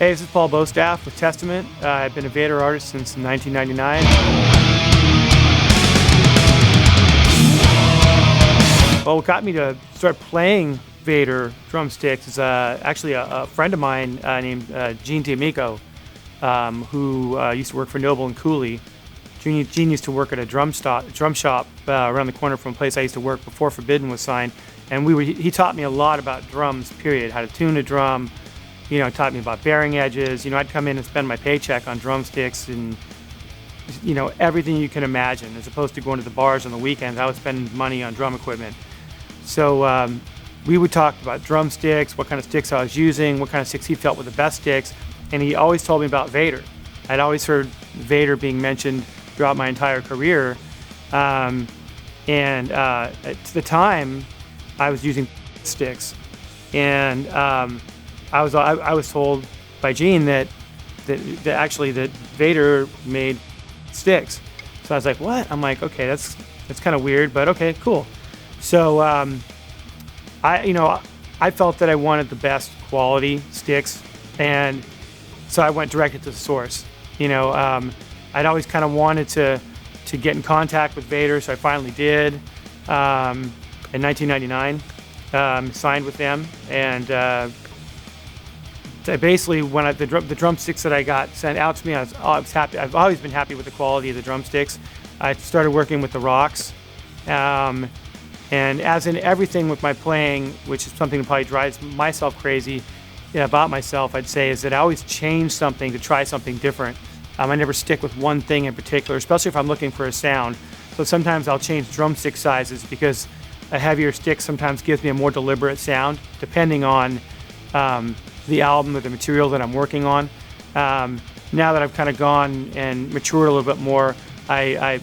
Hey, this is Paul Bostaph with Testament. I've been a Vader artist since 1999. Well, what got me to start playing Vader drumsticks is actually a friend of mine named Gene D'Amico, who used to work for Noble and Cooley. Gene used to work at a drum shop around the corner from a place I used to work before Forbidden was signed, and he taught me a lot about drums, period, how to tune a drum. Taught me about bearing edges. I'd come in and spend my paycheck on drumsticks and, everything you can imagine. As opposed to going to the bars on the weekends, I would spend money on drum equipment. So we would talk about drumsticks, what kind of sticks I was using, what kind of sticks he felt were the best sticks, and he always told me about Vader. I'd always heard Vader being mentioned throughout my entire career, and at the time, I was using sticks, and I was told by Gene that actually Vader made sticks. So I was like, what? I'm like, okay, that's kind of weird, but okay, cool. So I felt that I wanted the best quality sticks, and so I went directly to the source. I'd always kind of wanted to get in contact with Vader, so I finally did in 1999. Signed with them, and basically, when the drumsticks that I got sent out to me, I was happy. I've always been happy with the quality of the drumsticks. I started working with the rocks, and as in everything with my playing, which is something that probably drives myself crazy about myself, I'd say, is that I always change something to try something different. I never stick with one thing in particular, especially if I'm looking for a sound. So sometimes I'll change drumstick sizes because a heavier stick sometimes gives me a more deliberate sound, depending on the album or the material that I'm working on. Now that I've kind of gone and matured a little bit more, I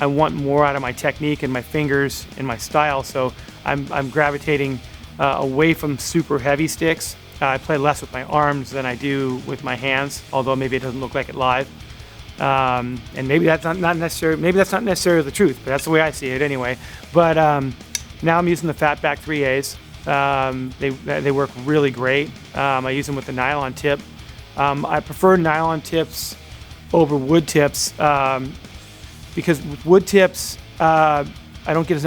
want more out of my technique and my fingers and my style. So I'm gravitating away from super heavy sticks. I play less with my arms than I do with my hands, although maybe it doesn't look like it live. And maybe that's not necessarily the truth, but that's the way I see it anyway. But now I'm using the Fatback 3As. They work really great. I use them with the nylon tip. I prefer nylon tips over wood tips because with wood tips I don't get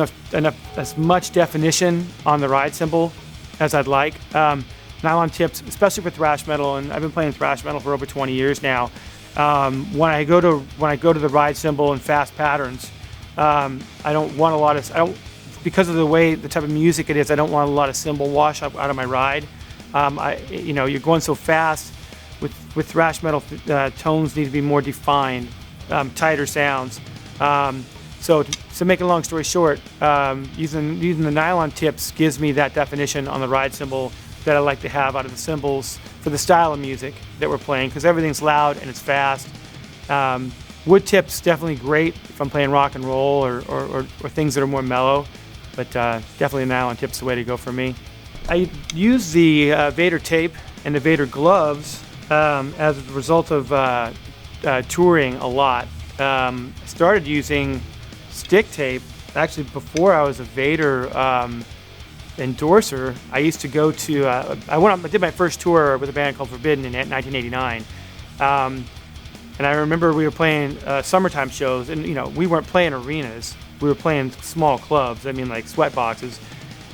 as much definition on the ride cymbal as I'd like. Nylon tips, especially for thrash metal, and I've been playing thrash metal for over 20 years now. When I go to the ride cymbal and fast patterns, I don't want a lot of because of the type of music it is. I don't want a lot of cymbal wash out of my ride. You're going so fast with thrash metal. Tones need to be more defined, tighter sounds. So to make a long story short, using the nylon tips gives me that definition on the ride cymbal that I like to have out of the cymbals for the style of music that we're playing, because everything's loud and it's fast. Wood tips definitely great if I'm playing rock and roll or things that are more mellow, but definitely nylon tip's the way to go for me. I use the Vader tape and the Vader gloves as a result of touring a lot. I started using stick tape actually before I was a Vader endorser. I used to go to I did my first tour with a band called Forbidden in 1989, and I remember we were playing summertime shows, and we weren't playing arenas, we were playing small clubs, like sweat boxes.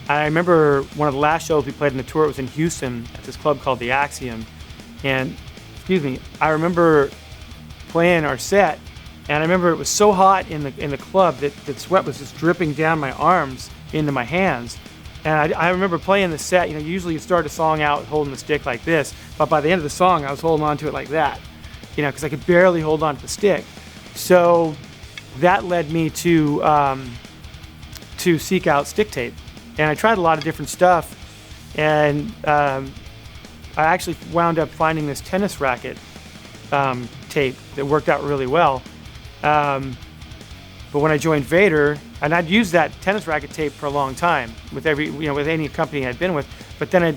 I remember one of the last shows we played in the tour was in Houston at this club called the Axiom, and I remember playing our set, and I remember it was so hot in the club that sweat was just dripping down my arms into my hands. And I remember playing the set. Usually you start a song out holding the stick like this, but by the end of the song I was holding on to it like that, because I could barely hold on to the stick. So that led me to seek out stick tape, and I tried a lot of different stuff, and I actually wound up finding this tennis racket tape that worked out really well. But when I joined Vader, and I'd used that tennis racket tape for a long time with with any company I'd been with, but then I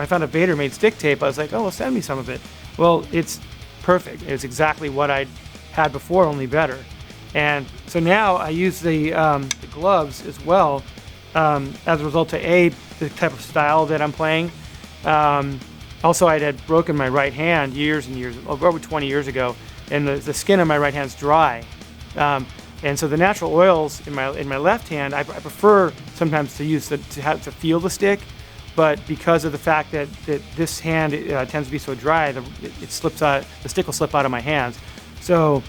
found a Vader made stick tape. I was like, oh, well, send me some of it. Well, it's perfect. It's exactly what I'd had before, only better. And so now I use the gloves as well as a result of the type of style that I'm playing. Also, I had broken my right hand years and years, over 20 years ago, and the skin on my right hand's dry. And so the natural oils in my left hand, I prefer sometimes to use to feel the stick, but because of the fact that this hand tends to be so dry, it slips out. The stick will slip out of my hands. So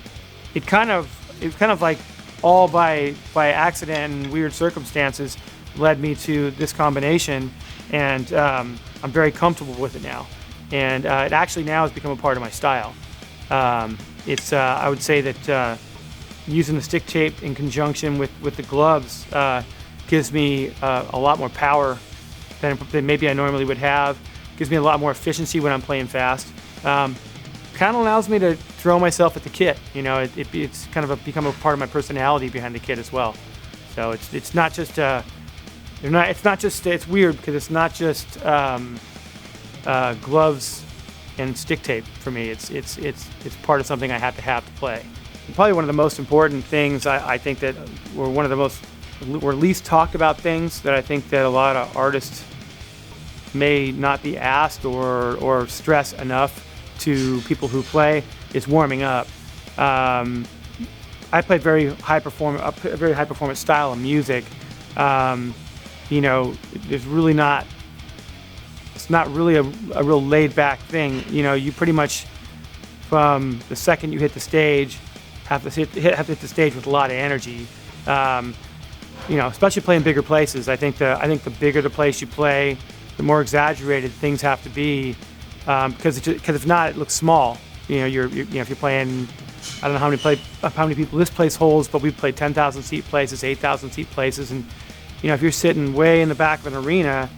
it kind of like all by accident and weird circumstances led me to this combination, and I'm very comfortable with it now. And it actually now has become a part of my style. I would say that using the stick tape in conjunction with the gloves gives me a lot more power than maybe I normally would have. Gives me a lot more efficiency when I'm playing fast. Kind of allows me to throw myself at the kit. You know, it's kind of become a part of my personality behind the kit as well. So it's not just it's weird because it's not just gloves and stick tape for me. It's part of something I have to play. Probably one of the most important things I think that were one of the most or least talked about things that I think that a lot of artists may not be asked or stress enough to people who play is warming up. I play a very high performance style of music. You know, it's not really a real laid back thing. You know, you pretty much from the second you hit the stage have to hit the stage with a lot of energy. You know, especially playing bigger places. I think the bigger the place you play, the more exaggerated things have to be, because if not, it looks small. You know, if you're playing, I don't know how many people this place holds, but we've played 10,000 seat places, 8,000 seat places, and you know, if you're sitting way in the back of an arena,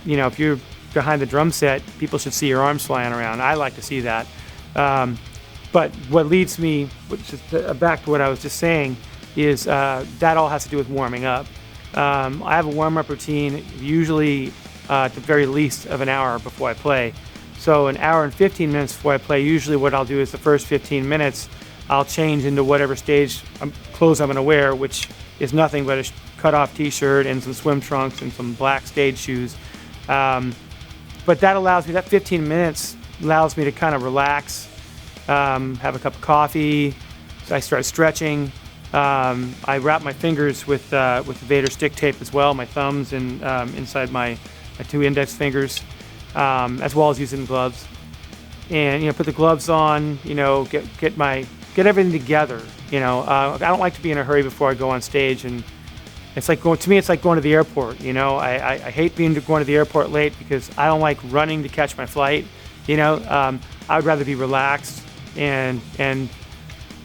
you know, if you're behind the drum set, people should see your arms flying around. I like to see that. But what leads me, back to what I was just saying, is that all has to do with warming up. I have a warm-up routine, usually at the very least of an hour before I play. So an hour and 15 minutes before I play, usually what I'll do is the first 15 minutes, I'll change into whatever stage clothes I'm going to wear, which is nothing but a cut-off t-shirt and some swim trunks and some black stage shoes. But that 15 minutes allows me to kind of relax, have a cup of coffee. So I start stretching. I wrap my fingers with the Vader stick tape as well, my thumbs and inside my two index fingers, as well as using gloves. And you know, put the gloves on. You know, get everything together. You know, I don't like to be in a hurry before I go on stage, and it's like going to the airport. You know, I hate going to the airport late because I don't like running to catch my flight. You know, I would rather be relaxed, and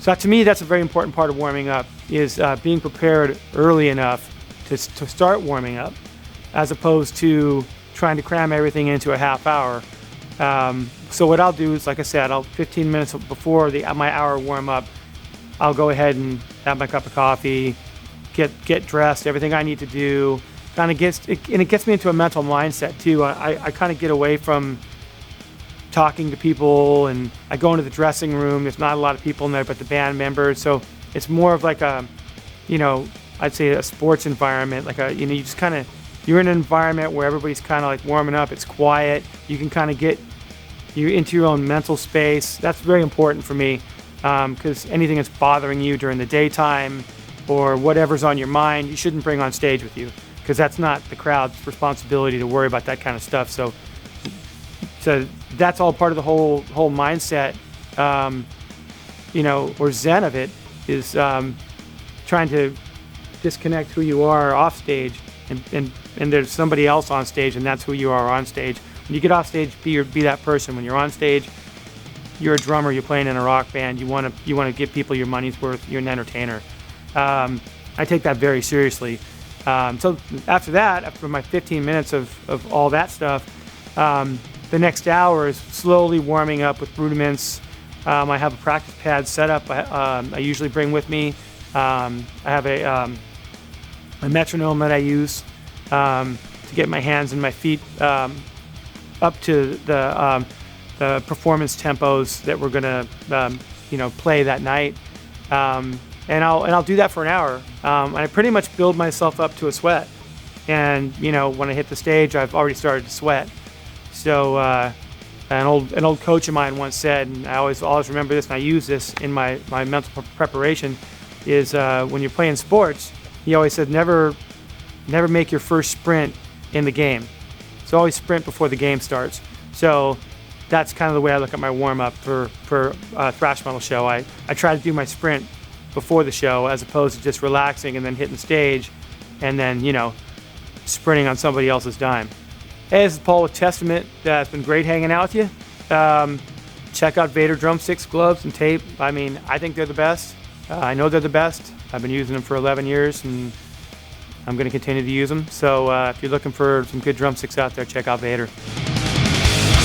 so to me, that's a very important part of warming up, is being prepared early enough to start warming up, as opposed to trying to cram everything into a half hour. So what I'll do is, like I said, 15 minutes before my hour warm up, I'll go ahead and have my cup of coffee, get dressed, everything I need to do. It gets me into a mental mindset too. I kind of get away from talking to people, and I go into the dressing room. There's not a lot of people in there but the band members, so it's more of like a, you know, I'd say a sports environment, like a, you know, you're in an environment where everybody's kind of like warming up. It's quiet. You can kind of get you into your own mental space. That's very important for me, because anything that's bothering you during the daytime or whatever's on your mind, you shouldn't bring on stage with you, because that's not the crowd's responsibility to worry about that kind of stuff. So that's all part of the whole mindset, you know, or zen of it, is trying to disconnect who you are off stage, and there's somebody else on stage, and that's who you are on stage. When you get off stage, be that person. When you're on stage, you're a drummer. You're playing in a rock band. You want to give people your money's worth. You're an entertainer. I take that very seriously. So after my 15 minutes of all that stuff, the next hour is slowly warming up with rudiments. I have a practice pad set up. I usually bring with me. I have a metronome that I use to get my hands and my feet up to the performance tempos that we're gonna play that night. And I'll do that for an hour. And I pretty much build myself up to a sweat. And you know, when I hit the stage, I've already started to sweat. So an old coach of mine once said, and I always remember this, and I use this in my mental preparation, is when you're playing sports, he always said never make your first sprint in the game. So always sprint before the game starts. So that's kind of the way I look at my warm-up for thrash metal show. I try to do my sprint before the show as opposed to just relaxing and then hitting the stage and then, sprinting on somebody else's dime. Hey, this is Paul with Testament. It's been great hanging out with you. Check out Vader drumsticks, gloves, and tape. I mean, I think they're the best. I know they're the best. I've been using them for 11 years, and I'm going to continue to use them. So if you're looking for some good drumsticks out there, check out Vader.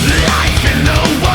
Life in the